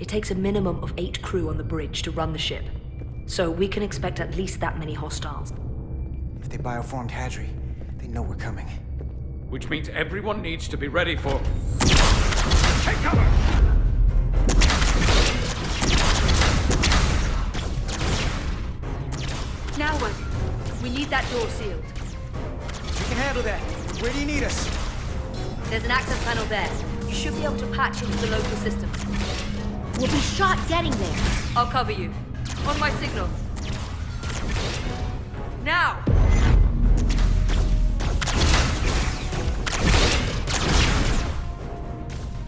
it takes a minimum of 8 crew on the bridge to run the ship. So we can expect at least that many hostiles. If they bioformed Hadri, they know we're coming. Which means everyone needs to be ready for... Take cover! Now what? We need that door sealed. We can handle that. Where do you need us? There's an access panel there. You should be able to patch into the local systems. We'll be shot getting there. I'll cover you. On my signal. Now!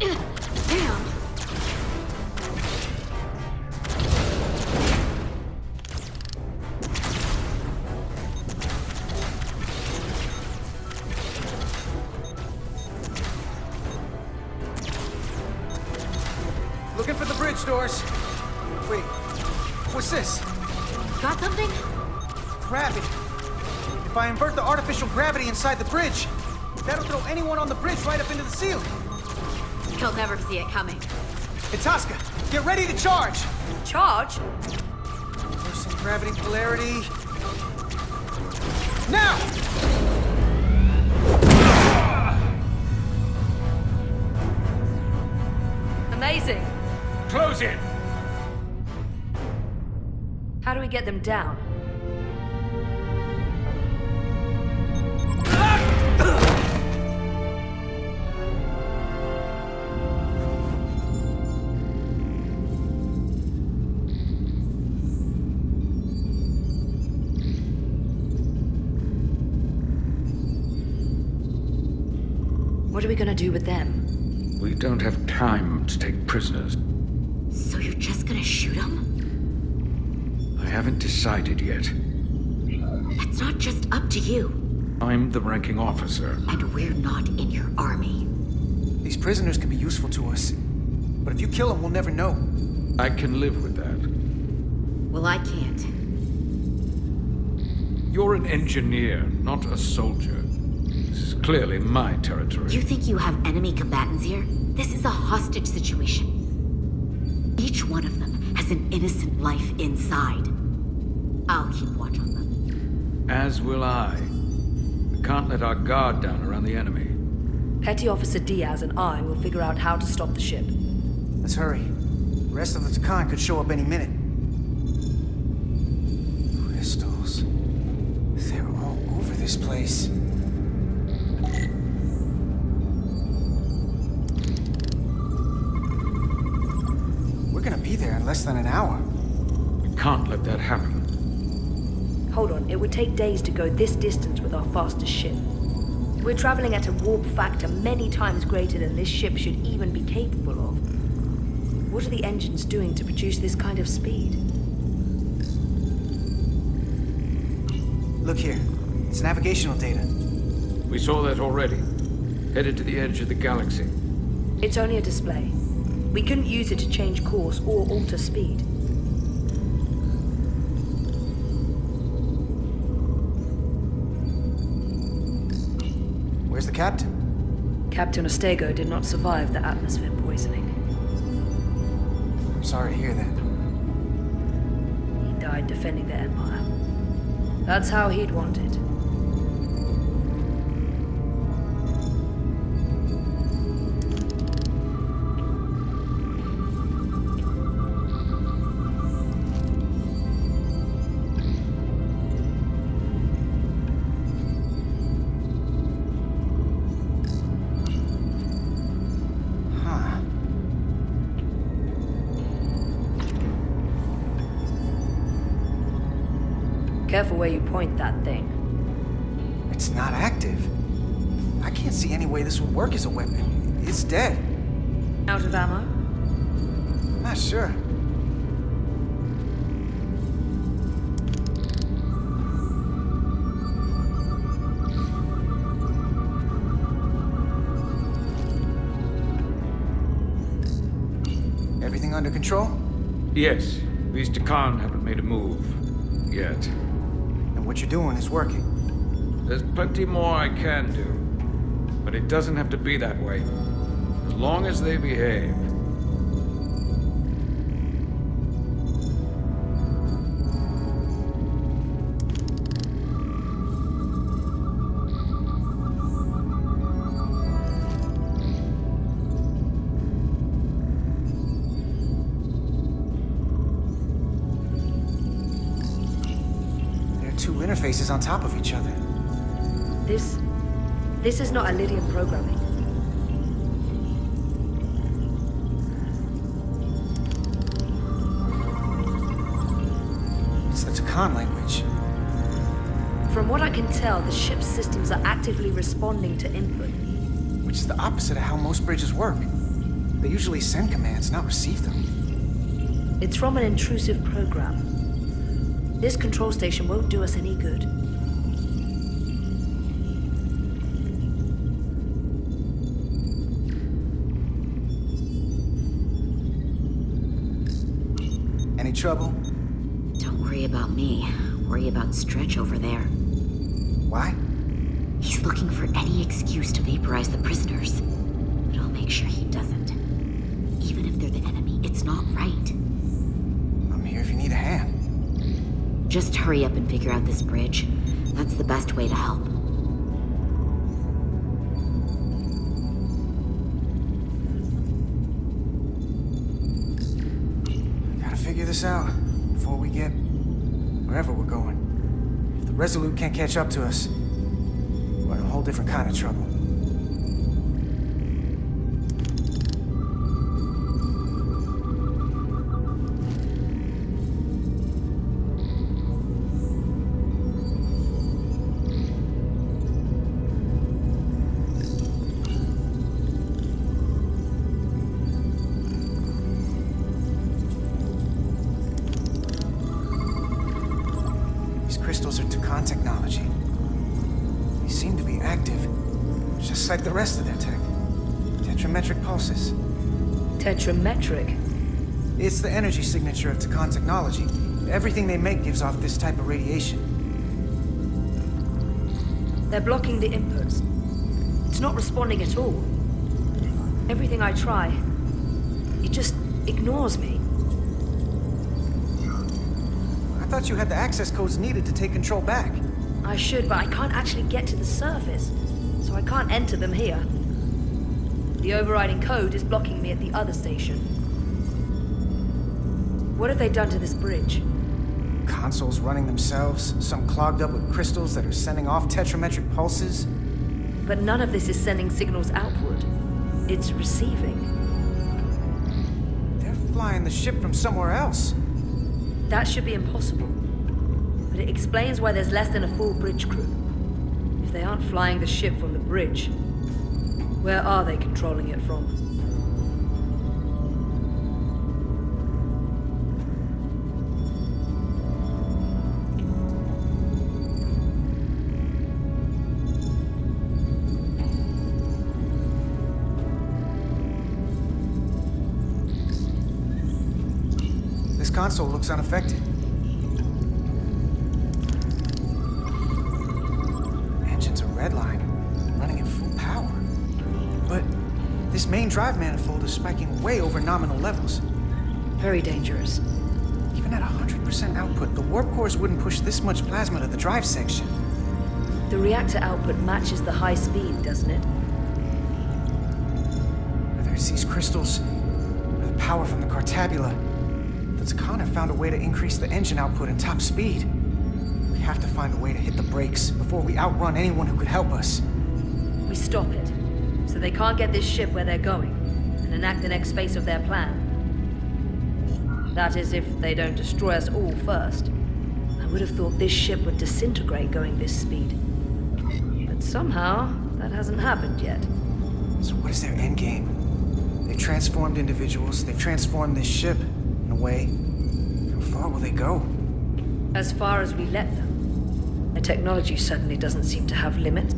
Damn! Looking for the bridge doors. Wait, what's this? Got something? Gravity. If I invert the artificial gravity inside the bridge, that'll throw anyone on the bridge right up into the ceiling. He'll never see it coming. Itasca, get ready to charge! Charge? Reversing gravity polarity. Now! Amazing. Close in! How do we get them down? What are we gonna do with them? We don't have time to take prisoners. So you're just gonna shoot them? I haven't decided yet. That's not just up to you. I'm the ranking officer. And we're not in your army. These prisoners can be useful to us. But if you kill them, we'll never know. I can live with that. Well, I can't. You're an engineer, not a soldier. This is clearly my territory. You think you have enemy combatants here? This is a hostage situation. Each one of them has an innocent life inside. I'll keep watch on them. As will I. We can't let our guard down around the enemy. Petty Officer Diaz and I will figure out how to stop the ship. Let's hurry. The rest of the Takan could show up any minute. Crystals. They're all over this place. We're gonna be there in less than an hour. We can't let that happen. Hold on, it would take days to go this distance with our fastest ship. We're traveling at a warp factor many times greater than this ship should even be capable of. What are the engines doing to produce this kind of speed? Look here. It's navigational data. We saw that already. Headed to the edge of the galaxy. It's only a display. We couldn't use it to change course or alter speed. Where's the captain? Captain Ostego did not survive the atmosphere poisoning. I'm sorry to hear that. He died defending the Empire. That's how he'd want it. Careful where you point that thing. It's not active. I can't see any way this would work as a weapon. It's dead. Out of ammo? Not sure. Everything under control? Yes, these Takan haven't made a move. Yet. And what you're doing is working. There's plenty more I can do. But it doesn't have to be that way. As long as they behave. interfaces on top of each other. This is not Lydian programming. It's the Takan language. From what I can tell, the ship's systems are actively responding to input. Which is the opposite of how most bridges work. They usually send commands, not receive them. It's from an intrusive program. This control station won't do us any good. Any trouble? Don't worry about me. Worry about Stretch over there. Why? He's looking for any excuse to vaporize the prisoners. But I'll make sure he doesn't. Even if they're the enemy, it's not right. I'm here if you need a hand. Just hurry up and figure out this bridge. That's the best way to help. Gotta figure this out before we get wherever we're going. If the Resolute can't catch up to us, we're in a whole different kind of trouble. Crystals are Takan technology. They seem to be active, just like the rest of their tech. Tetrametric pulses. Tetrametric? It's the energy signature of Takan technology. Everything they make gives off this type of radiation. They're blocking the inputs. It's not responding at all. Everything I try, it just ignores me. I thought you had the access codes needed to take control back. I should, but I can't actually get to the surface, so I can't enter them here. The overriding code is blocking me at the other station. What have they done to this bridge? Consoles running themselves, some clogged up with crystals that are sending off tetrametric pulses. But none of this is sending signals outward. It's receiving. They're flying the ship from somewhere else. That should be impossible. But it explains why there's less than a full bridge crew. If they aren't flying the ship from the bridge, where are they controlling it from? This console looks unaffected. Engine's a red line, running at full power. But this main drive manifold is spiking way over nominal levels. Very dangerous. Even at 100% output, the warp cores wouldn't push this much plasma to the drive section. The reactor output matches the high speed, doesn't it? Whether it's these crystals or the power from the Cartabula, the Takan have found a way to increase the engine output and top speed. We have to find a way to hit the brakes before we outrun anyone who could help us. We stop it, so they can't get this ship where they're going, and enact the next phase of their plan. That is, if they don't destroy us all first. I would have thought this ship would disintegrate going this speed. But somehow, that hasn't happened yet. So what is their end game? They've transformed individuals, they've transformed this ship, in a way. How far will they go? As far as we let them. Their technology certainly doesn't seem to have limits.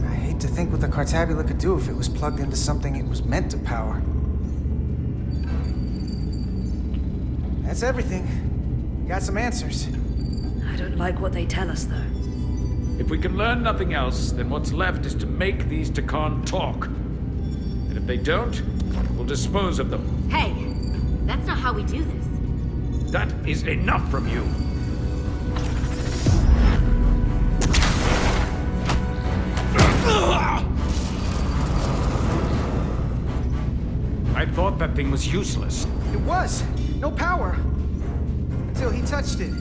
I hate to think what the Cartabula could do if it was plugged into something it was meant to power. That's everything. We got some answers. I don't like what they tell us, though. If we can learn nothing else, then what's left is to make these Takan talk. And if they don't, we'll dispose of them. Hey, that's not how we do this. That is enough from you. I thought that thing was useless. It was! No power! Until he touched it.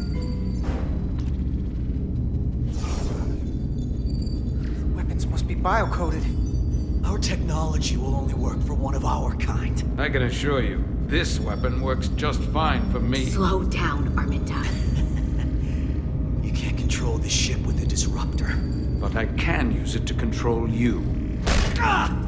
biocoded. Our technology will only work for one of our kind. I can assure you, this weapon works just fine for me. Slow down, Arminda. You can't control the ship with a disruptor. But I can use it to control you. Ah!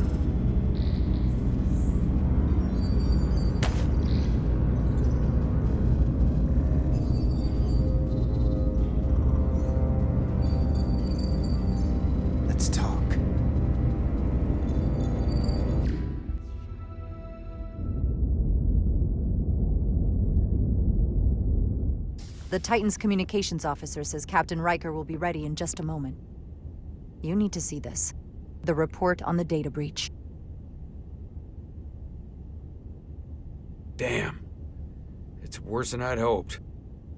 Let's talk. The Titan's communications officer says Captain Riker will be ready in just a moment. You need to see this. The report on the data breach. Damn. It's worse than I'd hoped.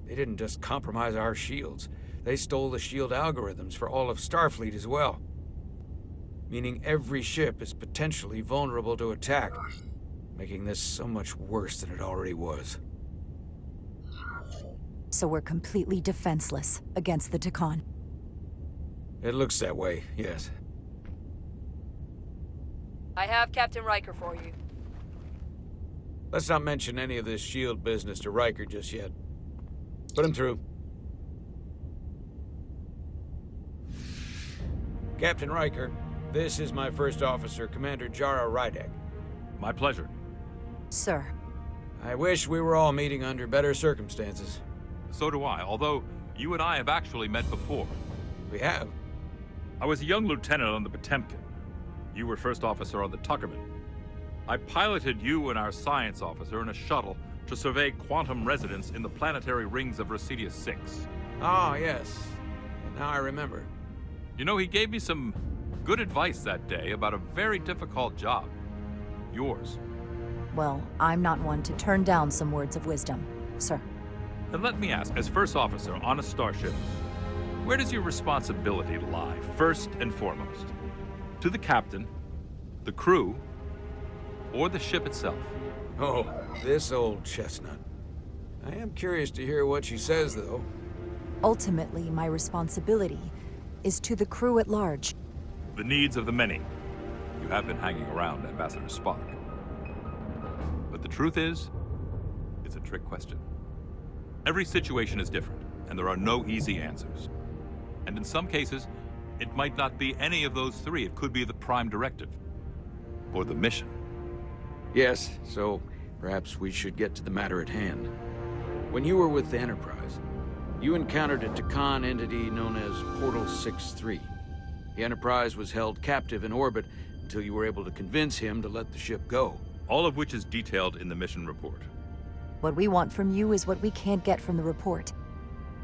They didn't just compromise our shields. They stole the shield algorithms for all of Starfleet as well. Meaning every ship is potentially vulnerable to attack, making this so much worse than it already was. So we're completely defenseless against the Takan. It looks that way, yes. I have Captain Riker for you. Let's not mention any of this shield business to Riker just yet. Put him through. Captain Riker, this is my first officer, Commander Jara Rydek. My pleasure. Sir. I wish we were all meeting under better circumstances. So do I, although you and I have actually met before. We have. I was a young lieutenant on the Potemkin. You were first officer on the Tuckerman. I piloted you and our science officer in a shuttle to survey quantum resonance in the planetary rings of Residius 6. Ah, yes. Now I remember. You know, he gave me some good advice that day about a very difficult job. Yours. Well, I'm not one to turn down some words of wisdom, sir. Then let me ask, as first officer on a starship, where does your responsibility lie, first and foremost? To the captain, the crew, or the ship itself? Oh, this old chestnut. I am curious to hear what she says, though. Ultimately, my responsibility is to the crew at large. The needs of the many. You have been hanging around Ambassador Spock. But the truth is, it's a trick question. Every situation is different, and there are no easy answers. And in some cases, it might not be any of those three. It could be the prime directive. Or the mission. Yes, so perhaps we should get to the matter at hand. When you were with the Enterprise, you encountered a Takan entity known as Portal 6-3. The Enterprise was held captive in orbit until you were able to convince him to let the ship go. All of which is detailed in the mission report. What we want from you is what we can't get from the report.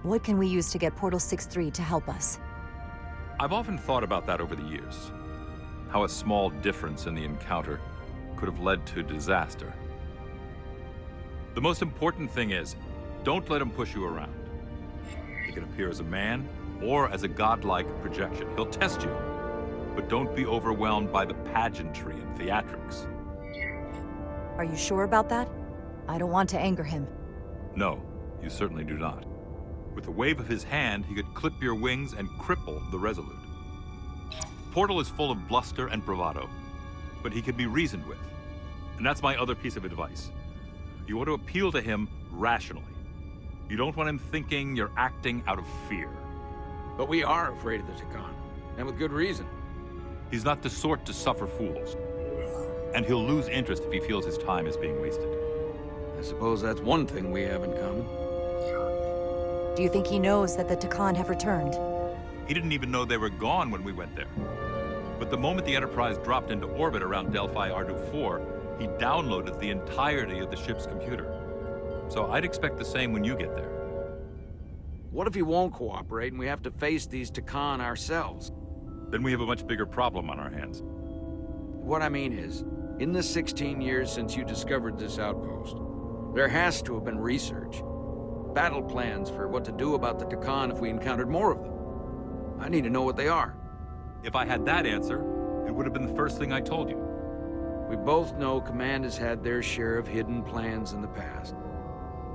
What can we use to get Portal 6-3 to help us? I've often thought about that over the years. How a small difference in the encounter could have led to disaster. The most important thing is, don't let him push you around. He can appear as a man or as a godlike projection. He'll test you, but don't be overwhelmed by the pageantry and theatrics. Are you sure about that? I don't want to anger him. No, you certainly do not. With a wave of his hand, he could clip your wings and cripple the Resolute. Portal is full of bluster and bravado, but he can be reasoned with. And that's my other piece of advice. You want to appeal to him rationally. You don't want him thinking you're acting out of fear. But we are afraid of the Takan, and with good reason. He's not the sort to suffer fools. And he'll lose interest if he feels his time is being wasted. I suppose that's one thing we have in common. Do you think he knows that the Takan have returned? He didn't even know they were gone when we went there. But the moment the Enterprise dropped into orbit around Delphi Ardu 4, he downloaded the entirety of the ship's computer. So I'd expect the same when you get there. What if he won't cooperate and we have to face these Takan ourselves? Then we have a much bigger problem on our hands. What I mean is, in the 16 years since you discovered this outpost, there has to have been research. Battle plans for what to do about the Takan if we encountered more of them. I need to know what they are. If I had that answer, it would have been the first thing I told you. We both know Command has had their share of hidden plans in the past.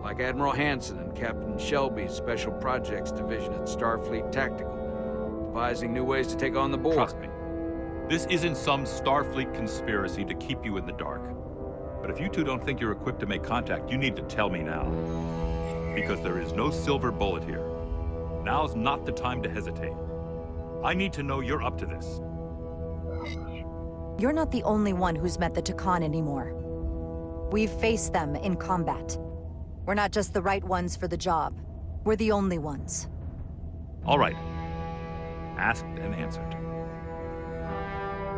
Like Admiral Hansen and Captain Shelby's Special Projects Division at Starfleet Tactical, devising new ways to take on the Borg. Trust me, This isn't some Starfleet conspiracy to keep you in the dark. But if you two don't think you're equipped to make contact, you need to tell me now. Because there is no silver bullet here. Now's not the time to hesitate. I need to know you're up to this. You're not the only one who's met the Takan anymore. We've faced them in combat. We're not just the right ones for the job. We're the only ones. All right. Asked and answered.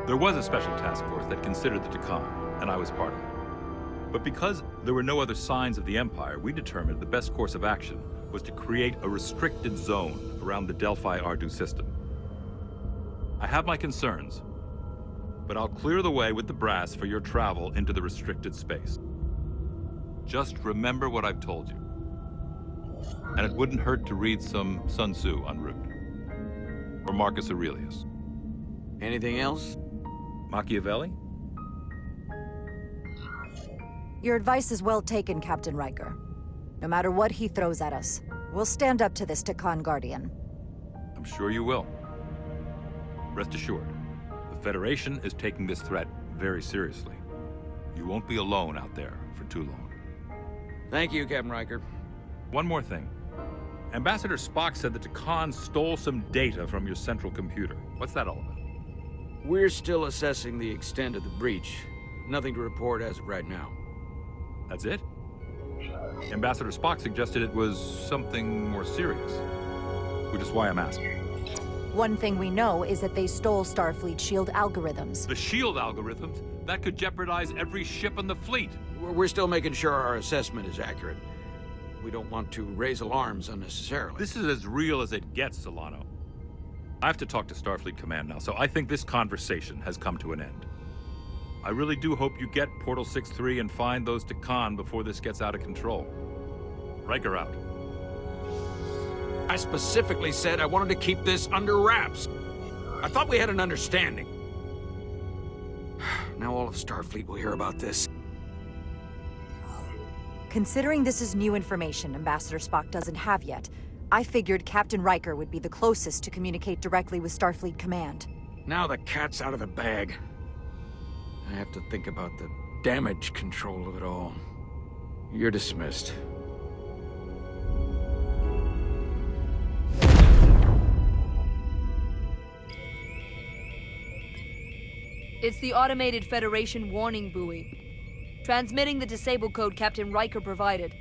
There was a special task force that considered the Takan, and I was part of it. But because there were no other signs of the Empire, we determined the best course of action was to create a restricted zone around the Delphi-Ardu system. I have my concerns, but I'll clear the way with the brass for your travel into the restricted space. Just remember what I've told you. And it wouldn't hurt to read some Sun Tzu en route. Or Marcus Aurelius. Anything else? Machiavelli? Your advice is well taken, Captain Riker. No matter what he throws at us, we'll stand up to this Takan Guardian. I'm sure you will. Rest assured, the Federation is taking this threat very seriously. You won't be alone out there for too long. Thank you, Captain Riker. One more thing. Ambassador Spock said that Takan stole some data from your central computer. What's that all about? We're still assessing the extent of the breach. Nothing to report as of right now. That's it? Ambassador Spock suggested it was something more serious, which is why I'm asking. One thing we know is that they stole Starfleet shield algorithms. The shield algorithms? That could jeopardize every ship in the fleet. We're still making sure our assessment is accurate. We don't want to raise alarms unnecessarily. This is as real as it gets, Solano. I have to talk to Starfleet Command now, so I think this conversation has come to an end. I really do hope you get Portal 6-3 and find those Takan before this gets out of control. Riker out. I specifically said I wanted to keep this under wraps. I thought we had an understanding. Now all of Starfleet will hear about this. Considering this is new information Ambassador Spock doesn't have yet, I figured Captain Riker would be the closest to communicate directly with Starfleet Command. Now the cat's out of the bag. I have to think about the damage control of it all. You're dismissed. It's the automated Federation warning buoy. Transmitting the disable code Captain Riker provided.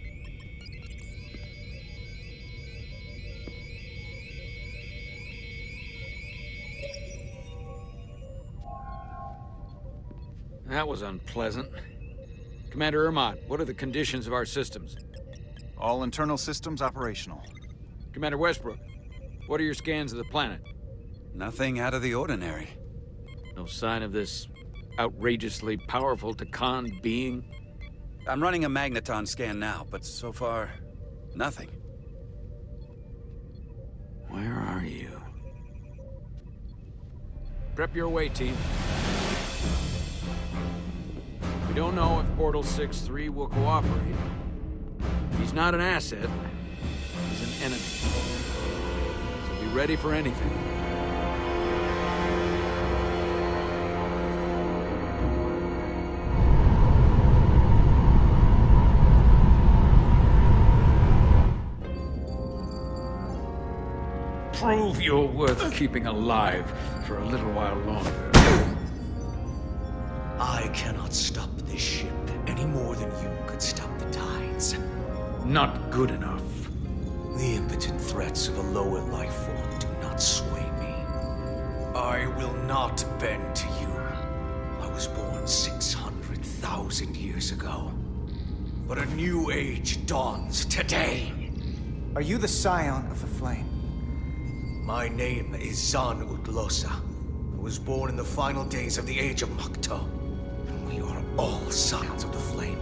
That was unpleasant. Commander Ermont, what are the conditions of our systems? All internal systems operational. Commander Westbrook, what are your scans of the planet? Nothing out of the ordinary. No sign of this outrageously powerful Takan being? I'm running a magneton scan now, but so far, nothing. Where are you? Prep your way, team. We don't know if Portal 6-3 will cooperate. He's not an asset. He's an enemy. So be ready for anything. Prove you're worth keeping alive for a little while longer. I cannot stop this ship any more than you could stop the tides. Not good enough. The impotent threats of a lower life form do not sway me. I will not bend to you. I was born 600,000 years ago. But a new age dawns today. Are you the scion of the flame? My name is Zan Utlosa. I was born in the final days of the Age of Makto. And we are all scions of the flame.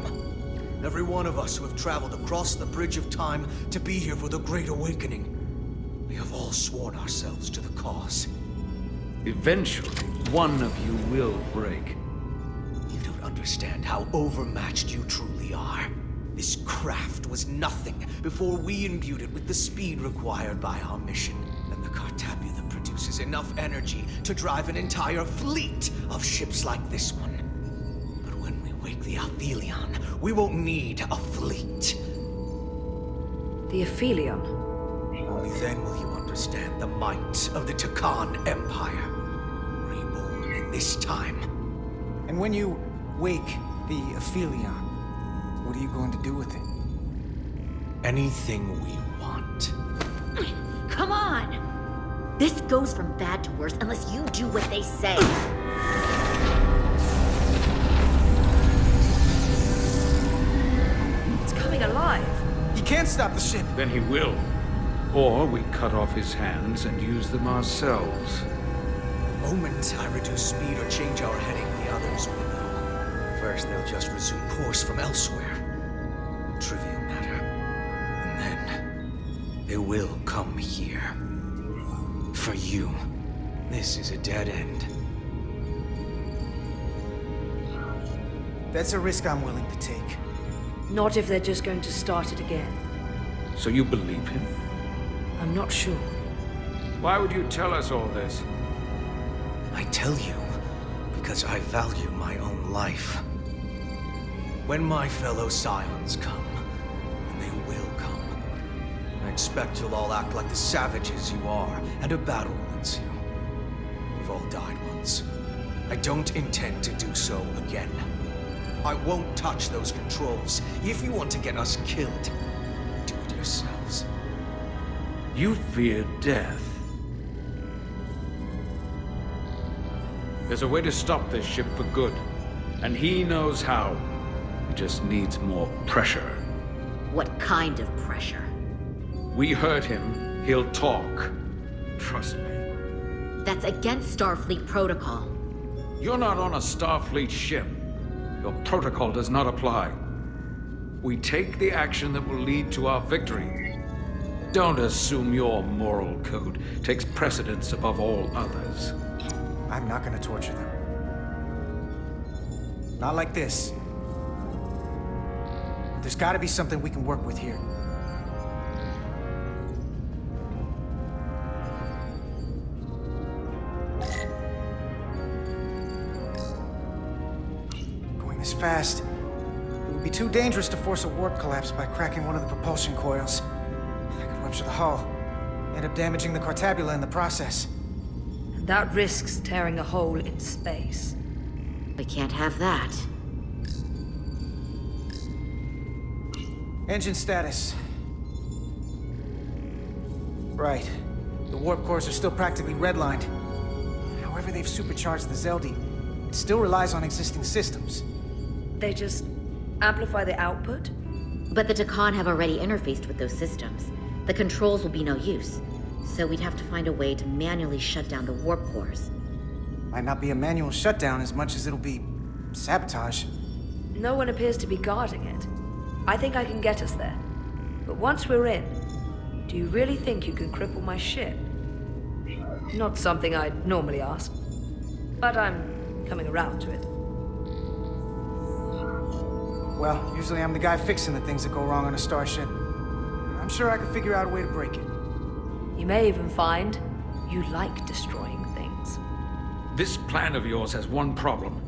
Every one of us who have traveled across the bridge of time to be here for the Great Awakening. We have all sworn ourselves to the cause. Eventually, one of you will break. You don't understand how overmatched you truly are. This craft was nothing before we imbued it with the speed required by our mission. And the Cartabula produced produces enough energy to drive an entire fleet of ships like this one. But when we wake the Aphelion, we won't need a fleet. The Aphelion? Only then will you understand the might of the Takan Empire, reborn in this time. And when you wake the Aphelion, what are you going to do with it? Anything we want. Come on! This goes from bad to worse unless you do what they say. It's coming alive. He can't stop the ship! Then he will. Or we cut off his hands and use them ourselves. The moment I reduce speed or change our heading, the others will know. First, they'll just resume course from elsewhere. Trivial matter. And then, they will come here. For you, this is a dead end. That's a risk I'm willing to take. Not if they're just going to start it again. So you believe him? I'm not sure. Why would you tell us all this? I tell you, because I value my own life. When my fellow Scions come, and they will come, I expect you'll all act like the savages you are, and a battle will ensue. We've all died once. I don't intend to do so again. I won't touch those controls. If you want to get us killed, do it yourselves. You fear death. There's a way to stop this ship for good, and he knows how. He just needs more pressure. What kind of pressure? We hurt him, he'll talk. Trust me. That's against Starfleet protocol. You're not on a Starfleet ship. Your protocol does not apply. We take the action that will lead to our victory. Don't assume your moral code takes precedence above all others. I'm not gonna torture them. Not like this. But there's gotta be something we can work with here. Going this fast, it would be too dangerous to force a warp collapse by cracking one of the propulsion coils. I could rupture the hull, end up damaging the Cartabula in the process. And that risks tearing a hole in space. We can't have that. Engine status. Right. The warp cores are still practically redlined. However they've supercharged the Zeldi, it still relies on existing systems. They just amplify the output? But the Takan have already interfaced with those systems. The controls will be no use. So we'd have to find a way to manually shut down the warp cores. Might not be a manual shutdown as much as it'll be sabotage. No one appears to be guarding it. I think I can get us there. But once we're in, do you really think you can cripple my ship? Not something I'd normally ask. But I'm coming around to it. Well, usually I'm the guy fixing the things that go wrong on a starship. I'm sure I could figure out a way to break it. You may even find you like destroying things. This plan of yours has one problem.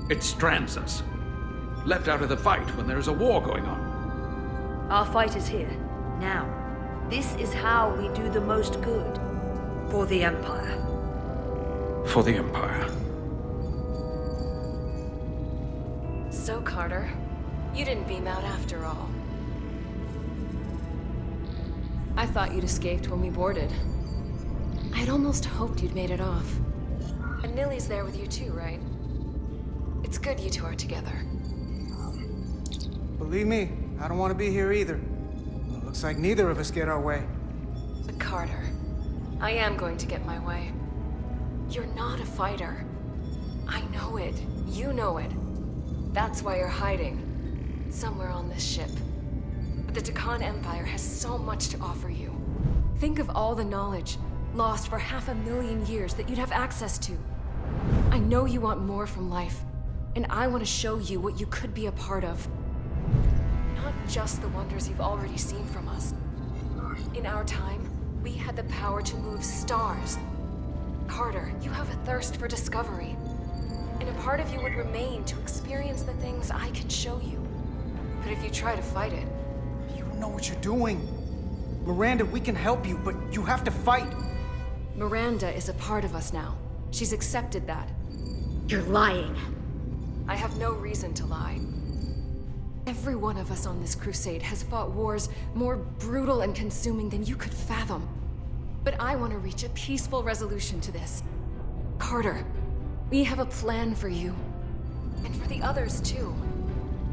It strands us. Left out of the fight when there is a war going on. Our fight is here, now. This is how we do the most good. For the Empire. For the Empire. So, Carter, you didn't beam out after all. I thought you'd escaped when we boarded. I had almost hoped you'd made it off. And Nilly's there with you too, right? It's good you two are together. Believe me, I don't want to be here either. It looks like neither of us get our way. But Carter, I am going to get my way. You're not a fighter. I know it. You know it. That's why you're hiding. Somewhere on this ship. But the Takan Empire has so much to offer you. Think of all the knowledge lost for 500,000 years that you'd have access to. I know you want more from life, and I want to show you what you could be a part of. Not just the wonders you've already seen from us. In our time, we had the power to move stars. Carter, you have a thirst for discovery. And a part of you would remain to experience the things I can show you. But if you try to fight it... You don't know what you're doing. Miranda, we can help you, but you have to fight. Miranda is a part of us now. She's accepted that. You're lying. I have no reason to lie. Every one of us on this crusade has fought wars more brutal and consuming than you could fathom. But I want to reach a peaceful resolution to this. Carter, we have a plan for you. And for the others, too.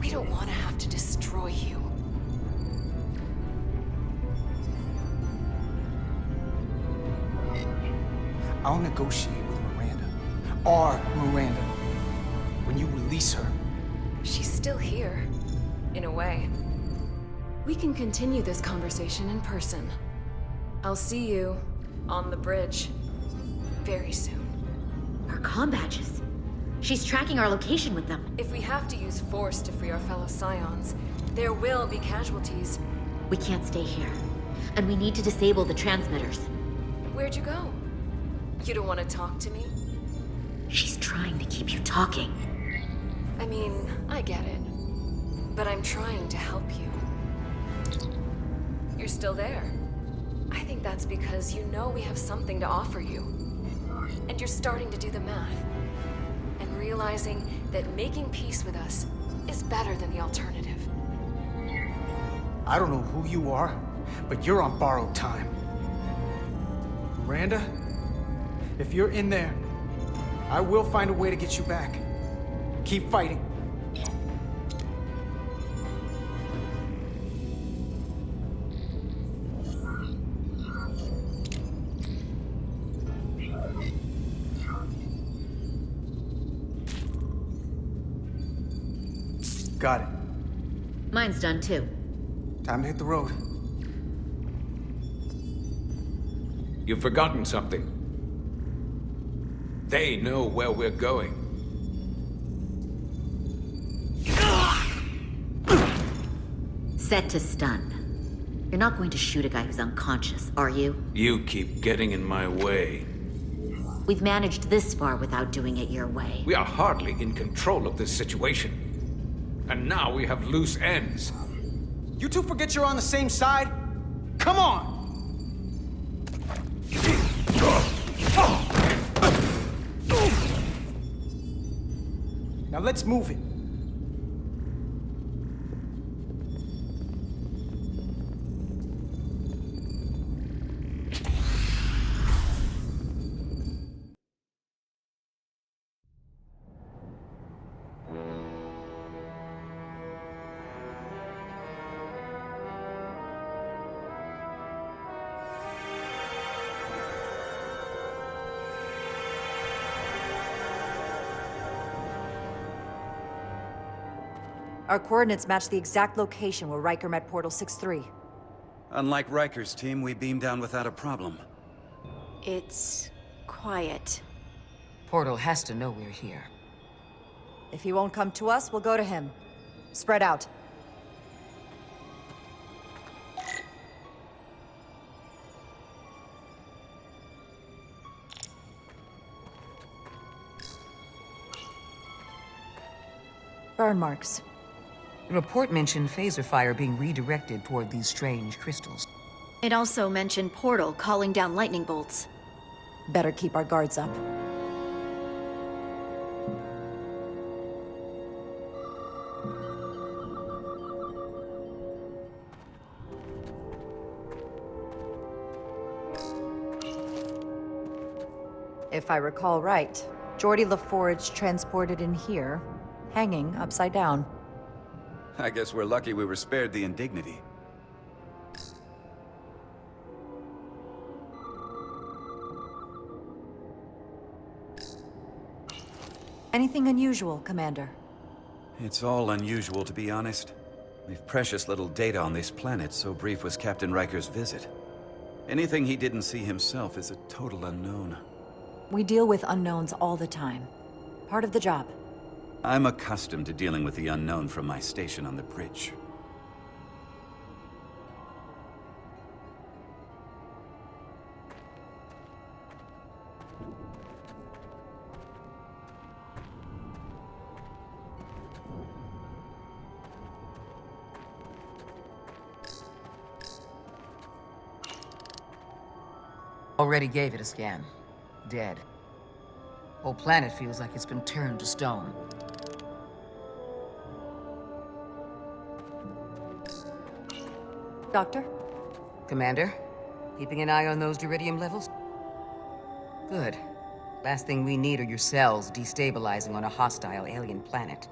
We don't want to have to destroy you. I'll negotiate with Miranda. Our Miranda. When you release her. She's still here. In a way. We can continue this conversation in person. I'll see you on the bridge very soon. Our comm badges. She's tracking our location with them. If we have to use force to free our fellow Scions, there will be casualties. We can't stay here. And we need to disable the transmitters. Where'd you go? You don't want to talk to me? She's trying to keep you talking. I mean, I get it. But I'm trying to help you. You're still there. I think that's because you know we have something to offer you. And you're starting to do the math. And realizing that making peace with us is better than the alternative. I don't know who you are, but you're on borrowed time. Miranda, if you're in there, I will find a way to get you back. Keep fighting. Got it. Mine's done too. Time to hit the road. You've forgotten something. They know where we're going. Set to stun. You're not going to shoot a guy who's unconscious, are you? You keep getting in my way. We've managed this far without doing it your way. We are hardly in control of this situation. And now we have loose ends. You two forget you're on the same side? Come on! Now let's move it. Our coordinates match the exact location where Riker met Portal 6-3. Unlike Riker's team, we beamed down without a problem. It's quiet. Portal has to know we're here. If he won't come to us, we'll go to him. Spread out. Burn marks. The report mentioned phaser fire being redirected toward these strange crystals. It also mentioned Portal calling down lightning bolts. Better keep our guards up. If I recall right, Geordi LaForge transported in here, hanging upside down. I guess we're lucky we were spared the indignity. Anything unusual, Commander? It's all unusual, to be honest. We've precious little data on this planet, so brief was Captain Riker's visit. Anything he didn't see himself is a total unknown. We deal with unknowns all the time. Part of the job. I'm accustomed to dealing with the unknown from my station on the bridge. Already gave it a scan. Dead. Whole planet feels like it's been turned to stone. Doctor? Commander, keeping an eye on those duridium levels? Good. Last thing we need are your cells destabilizing on a hostile alien planet.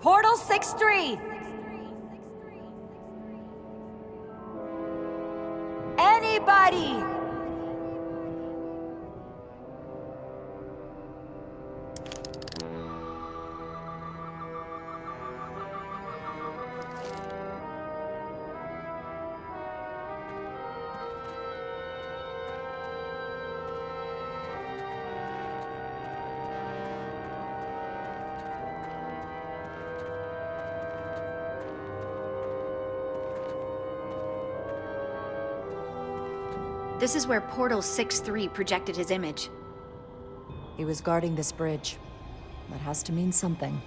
Portal 6-3! Anybody! This is where Portal 6-3 projected his image. He was guarding this bridge. That has to mean something.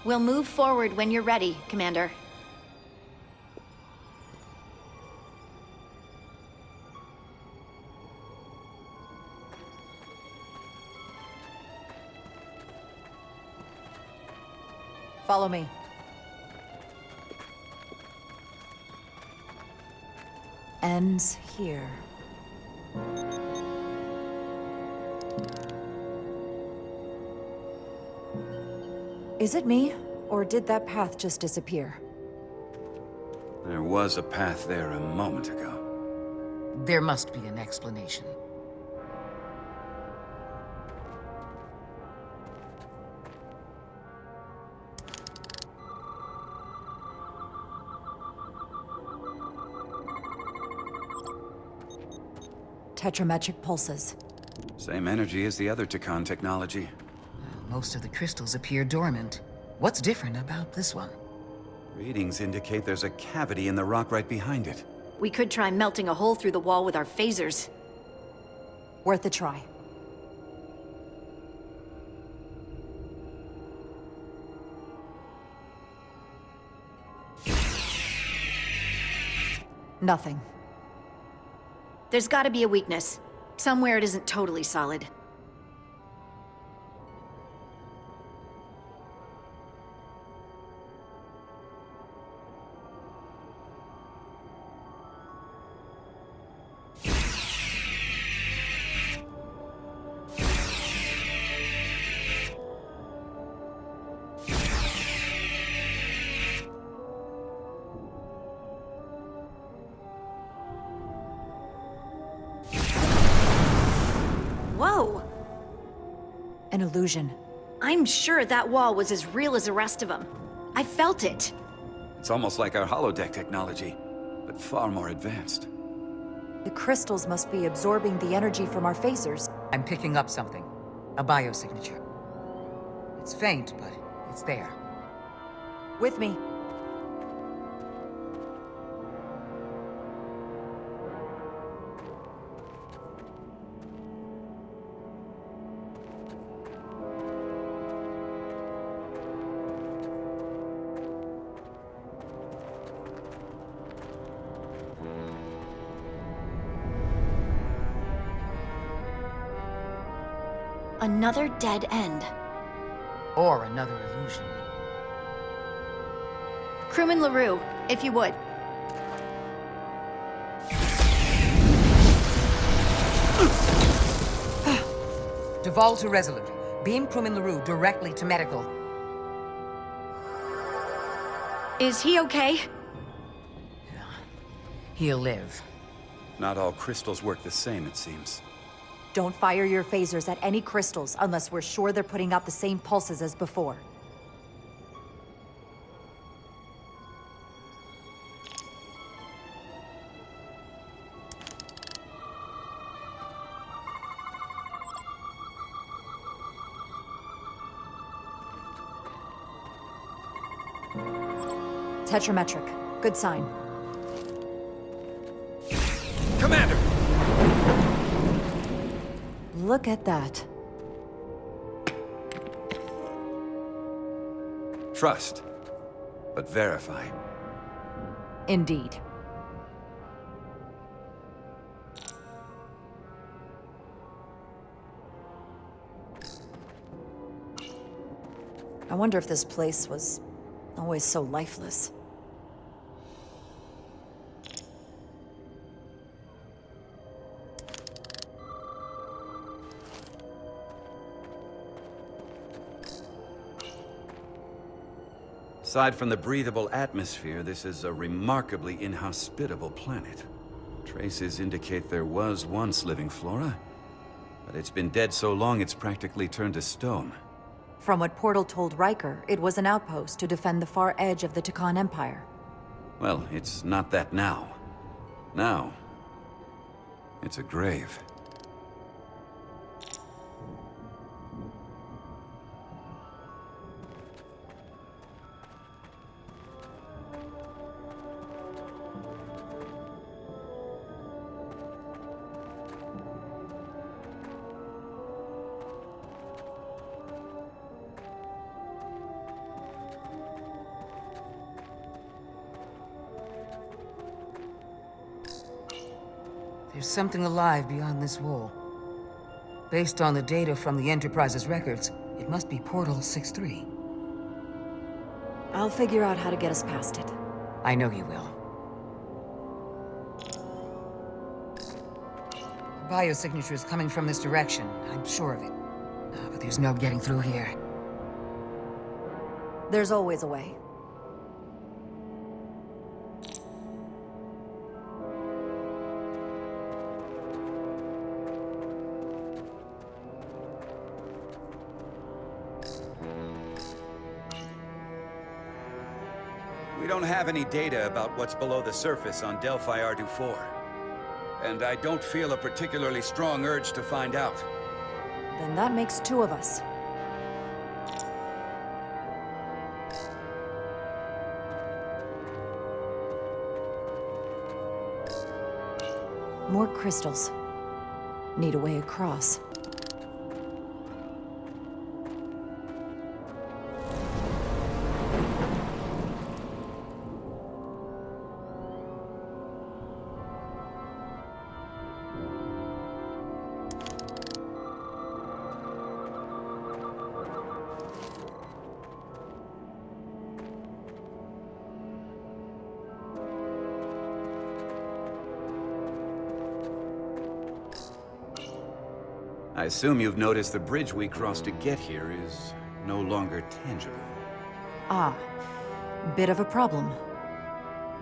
We'll move forward when you're ready, Commander. Follow me. Ends here. Is it me, or did that path just disappear? There was a path there a moment ago. There must be an explanation. Tetrametric pulses. Same energy as the other Takan technology. Most of the crystals appear dormant. What's different about this one? Readings indicate there's a cavity in the rock right behind it. We could try melting a hole through the wall with our phasers. Worth a try. Nothing. There's gotta be a weakness. Somewhere it isn't totally solid. Whoa! An illusion. I'm sure that wall was as real as the rest of them. I felt it. It's almost like our holodeck technology, but far more advanced. The crystals must be absorbing the energy from our phasers. I'm picking up something. A biosignature. It's faint, but it's there. With me. Another dead end. Or another illusion. Crewman LaRue, if you would. Devolve to Resolute. Beam Crewman LaRue directly to medical. Is he okay? He'll live. Not all crystals work the same, it seems. Don't fire your phasers at any crystals unless we're sure they're putting out the same pulses as before. Tetrametric. Good sign. Commander! Look at that. Trust, but verify. Indeed. I wonder if this place was always so lifeless. Aside from the breathable atmosphere, this is a remarkably inhospitable planet. Traces indicate there was once living flora, but it's been dead so long it's practically turned to stone. From what Portal told Riker, it was an outpost to defend the far edge of the Takan Empire. Well, it's not that now. Now, it's a grave. There's something alive beyond this wall. Based on the data from the Enterprise's records, it must be Portal 6-3. I'll figure out how to get us past it. I know you will. The biosignature is coming from this direction, I'm sure of it. But there's no getting through here. There's always a way. We don't have any data about what's below the surface on Delphi Ardu 4. And I don't feel a particularly strong urge to find out. Then that makes two of us. More crystals. Need a way across. I assume you've noticed the bridge we crossed to get here is no longer tangible. Ah, bit of a problem.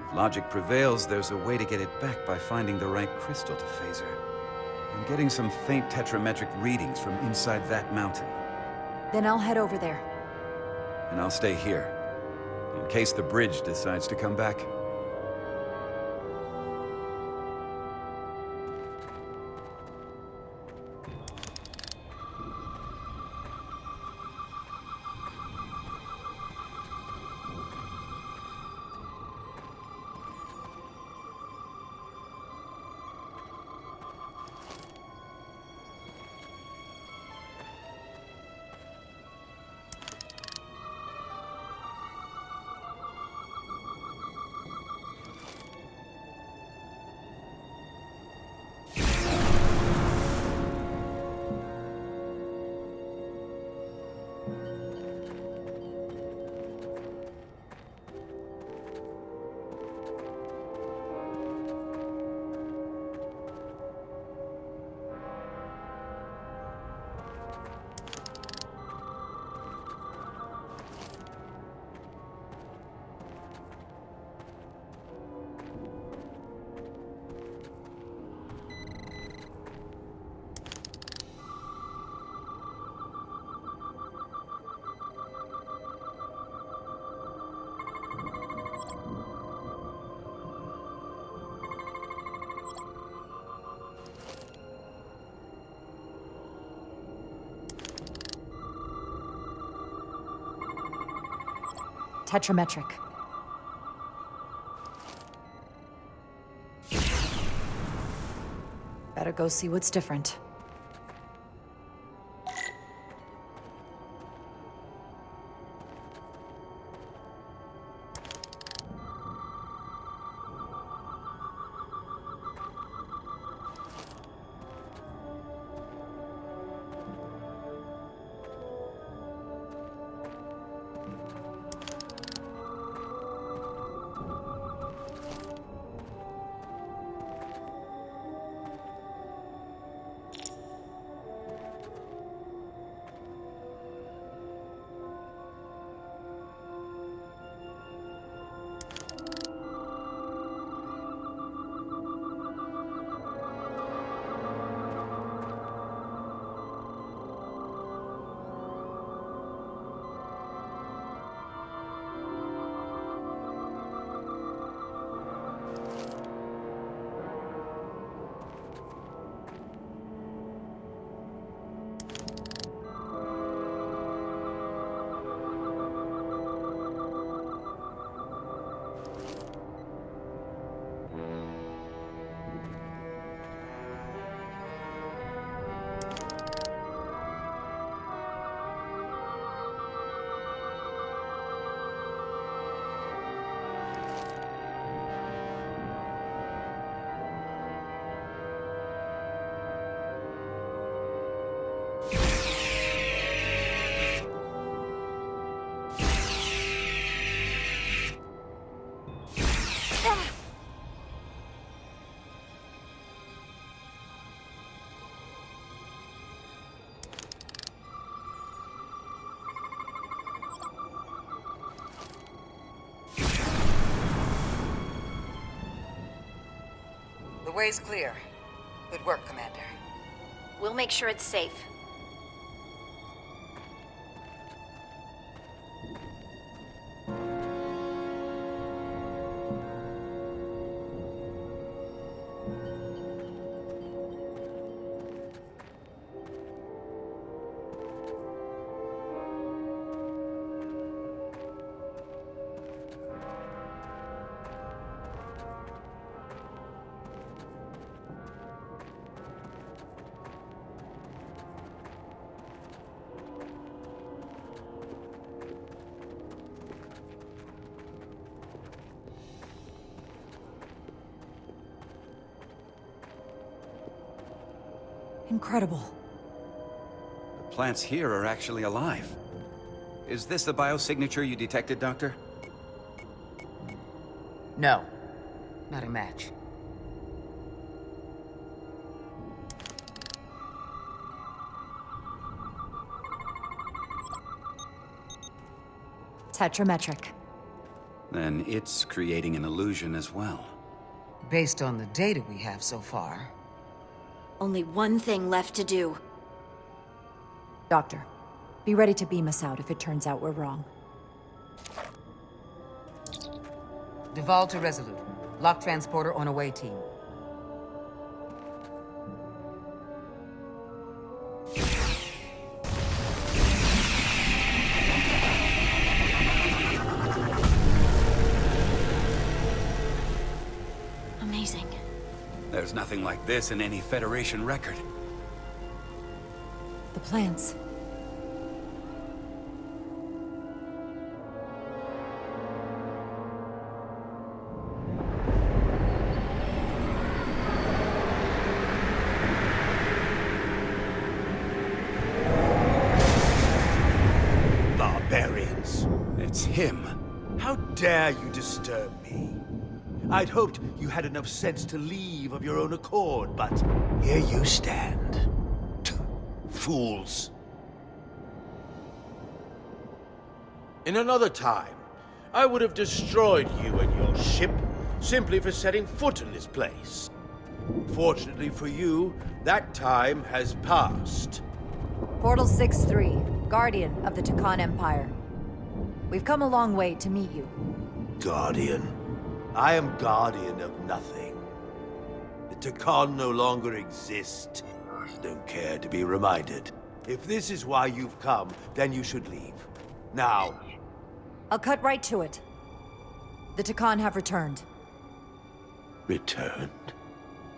If logic prevails, there's a way to get it back by finding the right crystal to phaser. I'm getting some faint tetrametric readings from inside that mountain. Then I'll head over there. And I'll stay here, in case the bridge decides to come back. Tetrametric. Better go see what's different. The way's clear. Good work, Commander. We'll make sure it's safe. Incredible. The plants here are actually alive. Is this the biosignature you detected, Doctor? No. Not a match. Tetrametric. Then it's creating an illusion as well. Based on the data we have so far. Only one thing left to do. Doctor, be ready to beam us out if it turns out we're wrong. Duval to Resolute. Lock transporter on away team. Amazing. There's nothing like this in any Federation record. The plants. Barbarians. It's him. How dare you disturb me? I'd hoped you had enough sense to leave of your own accord, but here you stand. Fools. In another time, I would have destroyed you and your ship simply for setting foot in this place. Fortunately for you, that time has passed. Portal 6-3, Guardian of the Takan Empire. We've come a long way to meet you. Guardian? I am guardian of nothing. The Takan no longer exist. Don't care to be reminded. If this is why you've come, then you should leave. Now. I'll cut right to it. The Takan have returned. Returned?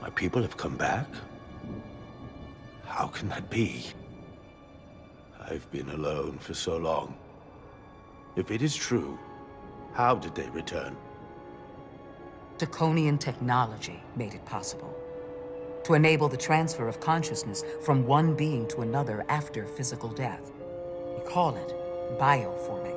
My people have come back? How can that be? I've been alone for so long. If it is true, how did they return? Draconian technology made it possible. To enable the transfer of consciousness from one being to another after physical death. We call it bioforming.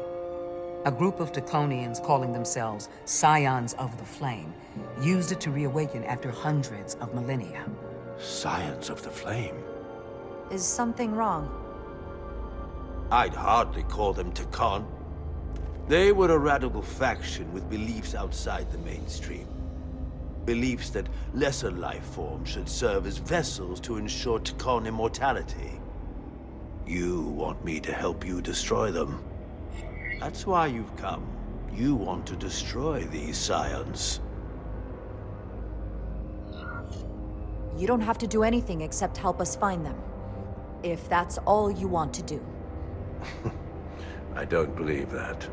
A group of Draconians calling themselves Scions of the Flame used it to reawaken after hundreds of millennia. Scions of the Flame? Is something wrong? I'd hardly call them Takan. They were a radical faction with beliefs outside the mainstream. Beliefs that lesser life forms should serve as vessels to ensure Takan immortality. You want me to help you destroy them. That's why you've come. You want to destroy these Scions. You don't have to do anything except help us find them. If that's all you want to do. I don't believe that.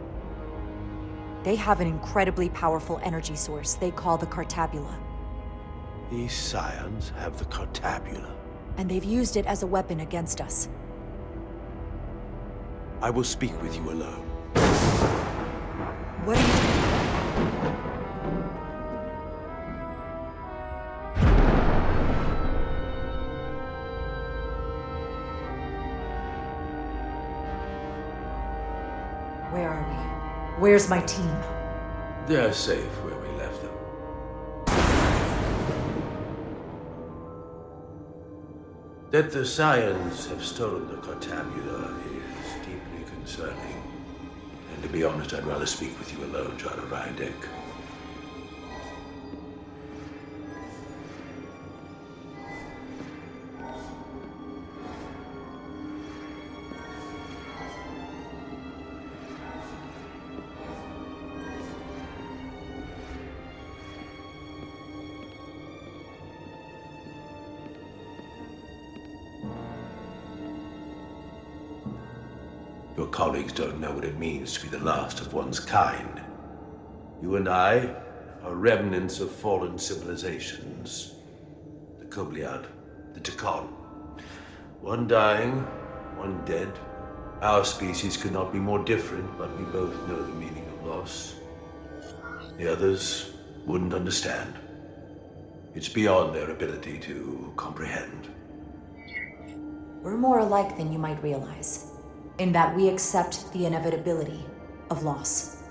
They have an incredibly powerful energy source they call the Cartabula. These Scions have the Cartabula. And they've used it as a weapon against us. I will speak with you alone. What are you... Where are we? Where's my team? They're safe where we left them. That the Scions have stolen the Cartabula is deeply concerning. And to be honest, I'd rather speak with you alone, John Reindeck. Your colleagues don't know what it means to be the last of one's kind. You and I are remnants of fallen civilizations. The Kobliad, the Takan. One dying, one dead. Our species could not be more different, but we both know the meaning of loss. The others wouldn't understand. It's beyond their ability to comprehend. We're more alike than you might realize. In that we accept the inevitability of loss.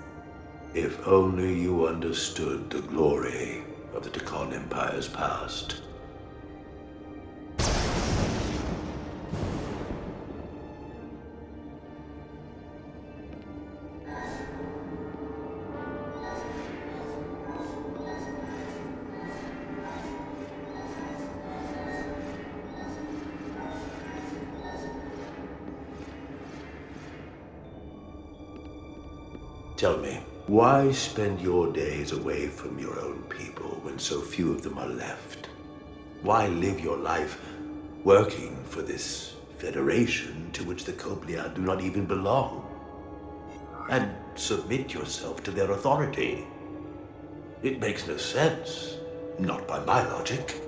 If only you understood the glory of the Takan Empire's past. Tell me, why spend your days away from your own people when so few of them are left? Why live your life working for this federation to which the Kobliad do not even belong? And submit yourself to their authority? It makes no sense, not by my logic.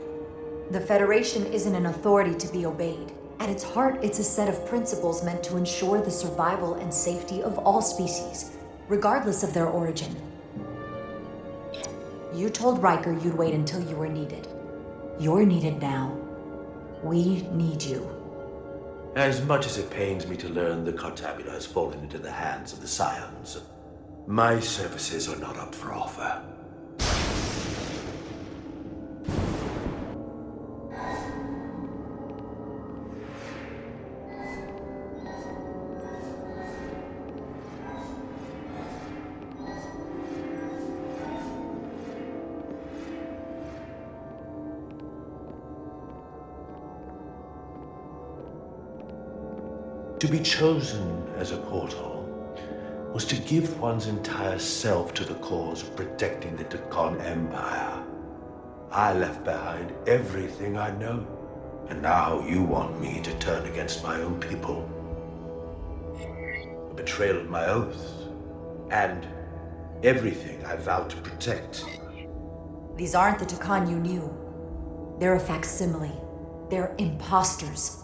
The Federation isn't an authority to be obeyed. At its heart, it's a set of principles meant to ensure the survival and safety of all species, regardless of their origin. You told Riker you'd wait until you were needed. You're needed now. We need you. As much as it pains me to learn the Cartabula has fallen into the hands of the Scions, my services are not up for offer. To be chosen as a portal was to give one's entire self to the cause of protecting the Takan Empire. I left behind everything I know, and now you want me to turn against my own people. A betrayal of my oath, and everything I vowed to protect. These aren't the Takan you knew. They're a facsimile. They're imposters.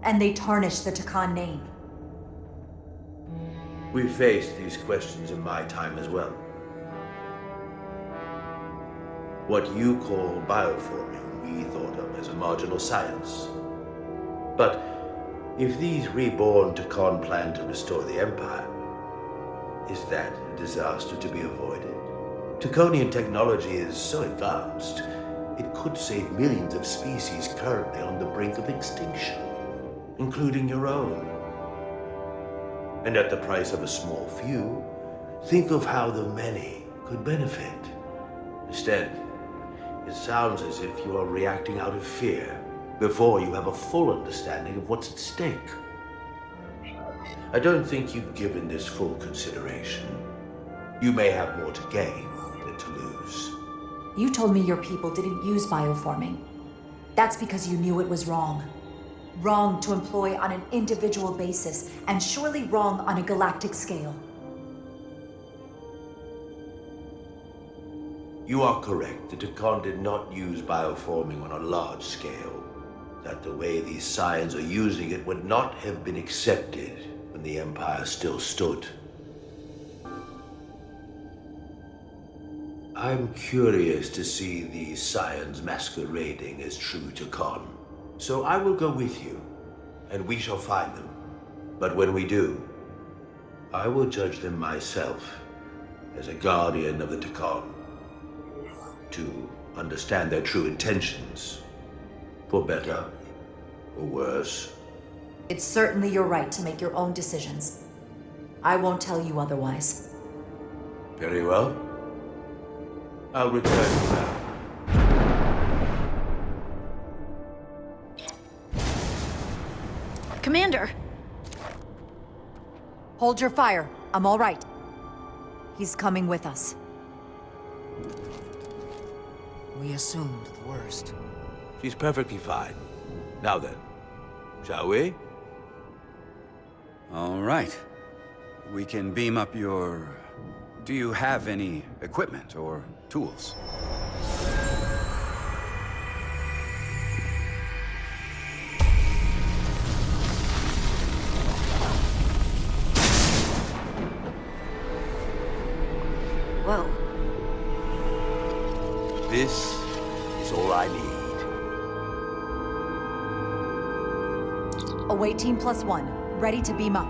And they tarnish the Takan name. We faced these questions in my time as well. What you call bioforming, we thought of as a marginal science. But if these reborn Takan plan to restore the Empire, is that a disaster to be avoided? Takonian technology is so advanced, it could save millions of species currently on the brink of extinction, including your own. And at the price of a small few, think of how the many could benefit. Instead, it sounds as if you are reacting out of fear before you have a full understanding of what's at stake. I don't think you've given this full consideration. You may have more to gain than to lose. You told me your people didn't use bioforming. That's because you knew it was wrong. Wrong to employ on an individual basis, and surely wrong on a galactic scale. You are correct. The Takan did not use bioforming on a large scale. That the way these scions are using it would not have been accepted when the Empire still stood. I'm curious to see these scions masquerading as true Takan. So I will go with you, and we shall find them. But when we do, I will judge them myself as a guardian of the Takan, to understand their true intentions, for better or worse. It's certainly your right to make your own decisions. I won't tell you otherwise. Very well. I'll return now. Commander! Hold your fire. I'm all right. He's coming with us. We assumed the worst. She's perfectly fine. Now then, shall we? All right. We can beam up your... Do you have any equipment or tools? Whoa. This is all I need. Await Team +1, ready to beam up.